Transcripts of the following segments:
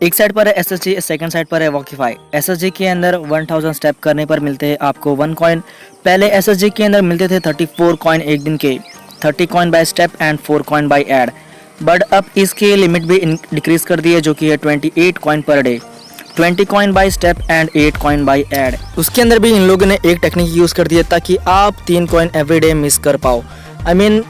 एक साइड पर है एसएसजी, सेकंड साइड पर है वॉकीफाई। एसएसजी के अंदर 1000 स्टेप करने पर मिलते हैं आपको 1 कॉइन। पहले एसएसजी के अंदर मिलते थे 34 कॉइन एक दिन के, 30 coin by step and 4 coin by ad. But अब इसकी लिमिट भी डिक्रीज कर दी है, जो कि है 28 coin per day, 20 coin by step and 8 coin by ad. उसके अंदर भी इन लोगों ने एक टेक्निक यूज़ कर दी है ताकि आप 3 कॉइन एवरीडे मिस कर पाओ।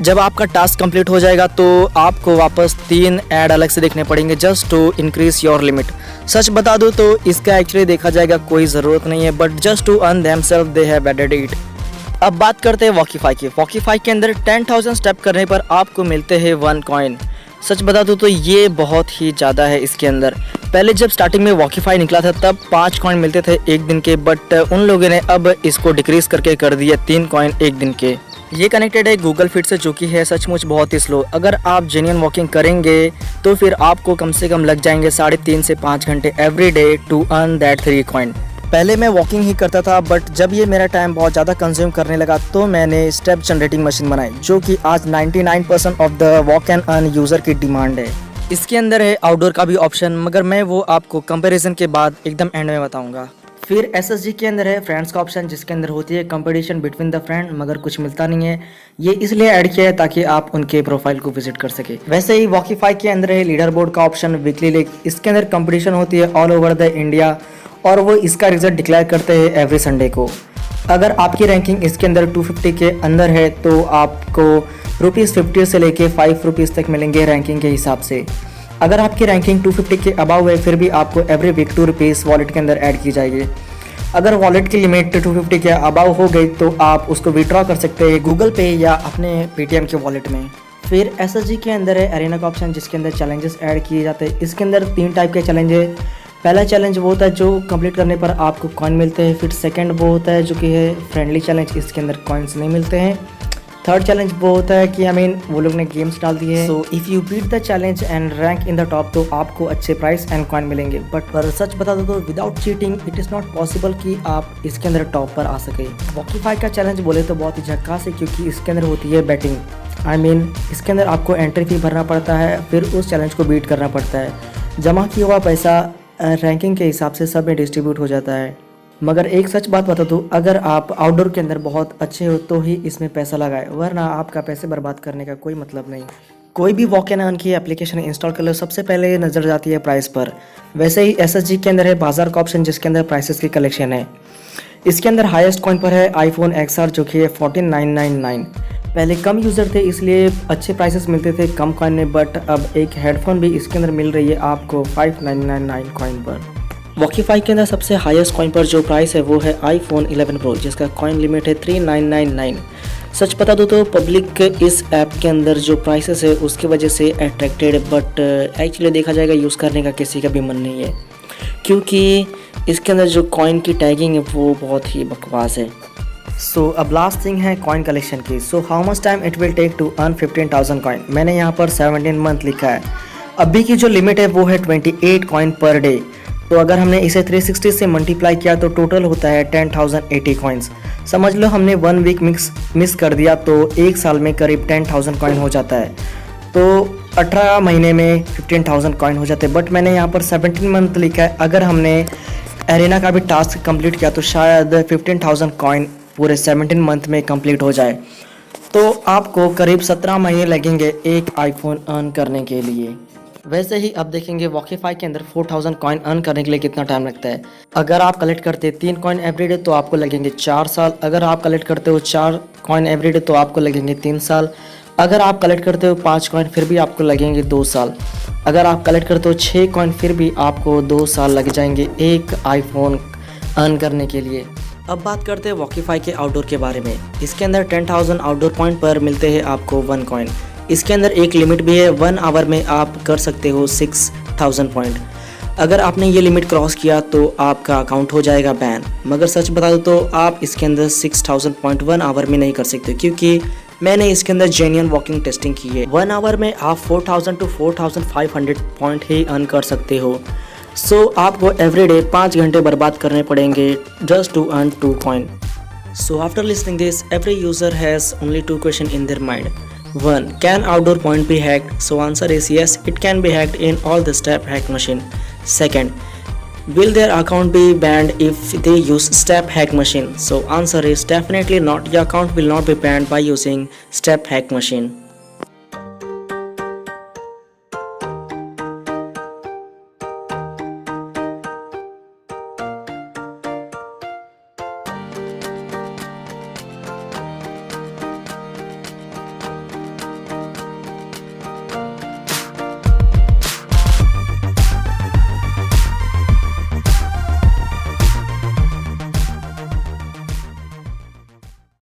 जब आपका टास्क कंप्लीट हो जाएगा तो आपको वापस 3 ऐड अलग से देखने पड़ेंगे just to increase your limit. सच बता दूं तो इसका एक्चुअली देखा जाएगा कोई ज़रूरत नहीं है, but just to earn themselves they have added it. अब बात करते हैं वॉकीफाई की। वॉकीफाई के अंदर 10,000 स्टेप करने पर आपको मिलते हैं 1 कॉइन। सच बता दूं तो ये बहुत ही ज़्यादा है। इसके अंदर पहले जब स्टार्टिंग में वॉकीफाई निकला था तब 5 कॉइन मिलते थे एक दिन के, बट उन लोगों ने अब इसको डिक्रीज करके कर दिया 3 कॉइन एक दिन के। ये कनेक्टेड है गूगल फिट से, जो कि है सचमुच बहुत ही स्लो। अगर आप जेन्युइन वॉकिंग करेंगे तो फिर आपको कम से कम लग जाएंगे 3.5 से 5 घंटे every day to earn that 3 coin. पहले मैं वॉकिंग ही करता था, बट जब ये मेरा टाइम बहुत ज़्यादा कंज्यूम करने लगा तो मैंने स्टेप जनरेटिंग मशीन बनाई, जो कि आज 99% of the walk and earn user की डिमांड है। इसके अंदर है आउटडोर का भी ऑप्शन, मगर मैं वो आपको कंपैरिजन के बाद एकदम एंड में बताऊंगा। फिर एसएसजी के अंदर है फ्रेंड्स का ऑप्शन, जिसके अंदर होती है कंपटीशन बिटवीन द फ्रेंड, मगर कुछ मिलता नहीं है। ये इसलिए ऐड किया है ताकि आप उनके प्रोफाइल को विजिट कर सके। वैसे ही वॉकीफाई के अंदर है लीडर बोर्ड का ऑप्शन, वीकली लीग। इसके अंदर कंपटीशन होती है ऑल ओवर द इंडिया और वो इसका रिजल्ट डिक्लेयर करते हैं एवरी संडे को। अगर आपकी रैंकिंग इसके अंदर 250 के अंदर है तो आपको ₹50 से लेके ₹5 तक मिलेंगे रैंकिंग के हिसाब से। अगर आपकी रैंकिंग 250 के अबाव है फिर भी आपको एवरी वीक ₹2 वॉलेट के अंदर ऐड की जाएगी। अगर वॉलेट की लिमिट 250 के अबाव हो गई तो आप उसको विड्रॉ कर सकते हैं गूगल पे या अपने पेटीएम के वॉलेट में। फिर एसएसजी के अंदर है एरेना का ऑप्शन, जिसके अंदर चैलेंजेस ऐड किए जाते हैं। इसके अंदर 3 टाइप के चैलेंज है। पहला चैलेंज वो होता है जो कंप्लीट करने पर आपको कॉइन मिलते हैं। फिर सेकंड वो होता है जो कि है फ्रेंडली चैलेंज, इसके अंदर कॉइन्स नहीं मिलते हैं। थर्ड चैलेंज वो होता है कि वो लोग ने गेम्स डाल दिए हैं, so if you beat the challenge and rank in the top तो आपको अच्छे प्राइस एंड कॉइन मिलेंगे। बट पर सच बता दो तो without cheating it is not possible कि आप इसके अंदर टॉप पर आ सके। वॉकीफाई का चैलेंज बोले तो बहुत ही झक्कास है, क्योंकि इसके अंदर होती है बैटिंग। इसके अंदर आपको एंट्री फी भरना पड़ता है, फिर उस चैलेंज को बीट करना पड़ता है। जमा किया हुआ पैसा रैंकिंग के हिसाब से सब में डिस्ट्रीब्यूट हो जाता है। मगर एक सच बात बता दूँ, अगर आप आउटडोर के अंदर बहुत अच्छे हो तो ही इसमें पैसा लगाए, वरना आपका पैसे बर्बाद करने का कोई मतलब नहीं। कोई भी वॉक एंड अर्न की एप्लीकेशन इंस्टॉल कर लो, सबसे पहले नज़र जाती है प्राइस पर। वैसे ही एसएसजी के अंदर है बाजार का ऑप्शन, जिसके अंदर प्राइसेस की कलेक्शन है। इसके अंदर हाईएस्ट कॉइन पर है आईफोन XR, जो कि है 14,999। पहले कम यूज़र थे इसलिए अच्छे प्राइसेस मिलते थे कम कॉइन में, बट अब एक हेडफोन भी इसके अंदर मिल रही है आपको 5,999 कॉइन पर। वॉकीफाई के अंदर सबसे हाईएस्ट कॉइन पर जो प्राइस है वो है iPhone 11 Pro, जिसका कॉइन लिमिट है 3,999। सच बता दो तो पब्लिक इस ऐप के अंदर जो प्राइसेस है उसकी वजह से अट्रैक्टेड, बट एक्चुअली देखा जाएगा यूज़ करने का किसी का भी मन नहीं है, क्योंकि इसके अंदर जो कॉइन की टैगिंग है वो बहुत ही बकवास है। सो अब लास्ट थिंग है कॉइन कलेक्शन की। So how much time it will take to earn 15,000 coin. मैंने यहाँ पर 17 मंथ लिखा है। अभी की जो लिमिट है वो है 28 कॉइन पर डे। तो अगर हमने इसे 360 से मल्टीप्लाई किया तो टोटल होता है 10,080 कॉइन्स। समझ लो हमने 1 वीक मिस कर दिया तो एक साल में करीब 10,000 कॉइन हो जाता है। तो 18 महीने में 15,000 कॉइन हो जाते हैं। बट मैंने यहाँ पर 17 मंथ लिखा है। अगर हमने एरेना का भी टास्क कंप्लीट किया तो शायद 15,000 कॉइन पूरे 17 मंथ में कंप्लीट हो जाए। तो आपको करीब 17 महीने लगेंगे एक आईफोन अर्न करने के लिए। वैसे ही अब देखेंगे वॉकीफाई के अंदर 4,000 कॉइन अर्न करने के लिए कितना टाइम लगता है। अगर आप कलेक्ट करते 3 कॉइन एवरीडे तो आपको लगेंगे 4 साल। अगर आप कलेक्ट करते हो 4 कॉइन एवरीडे तो आपको लगेंगे 3 साल। अगर आप कलेक्ट करते हो 5 कॉइन फिर भी आपको लगेंगे 2 साल। अगर आप कलेक्ट करते हो 6 कॉइन फिर भी आपको 2 साल लग जाएंगे एक आईफोन अर्न करने के लिए। अब बात करते हैं वॉकीफाई के आउटडोर के बारे में। इसके अंदर 10,000 आउटडोर पॉइंट पर मिलते हैं आपको 1 कॉइन। इसके अंदर एक लिमिट भी है, 1 आवर में आप कर सकते हो 6,000 पॉइंट। अगर आपने ये लिमिट क्रॉस किया तो आपका अकाउंट हो जाएगा बैन। मगर सच बता दो तो आप इसके अंदर 6,000 पॉइंट 1 आवर में नहीं कर सकते, क्योंकि मैंने इसके अंदर जेन्युइन वॉकिंग टेस्टिंग की है। 1 आवर में आप 4,000 to 4,500 पॉइंट ही अर्न कर सकते हो। सो आपको एवरीडे 5 घंटे बर्बाद करने पड़ेंगे just to earn 2 coin. So after listening this, every user has only 2 questions in their mind. 1. Can outdoor point be hacked? So answer is yes, it can be hacked in all the step hack machine. Second, will their account be banned if they use step hack machine? So answer is definitely not. Your account will not be banned by using step hack machine.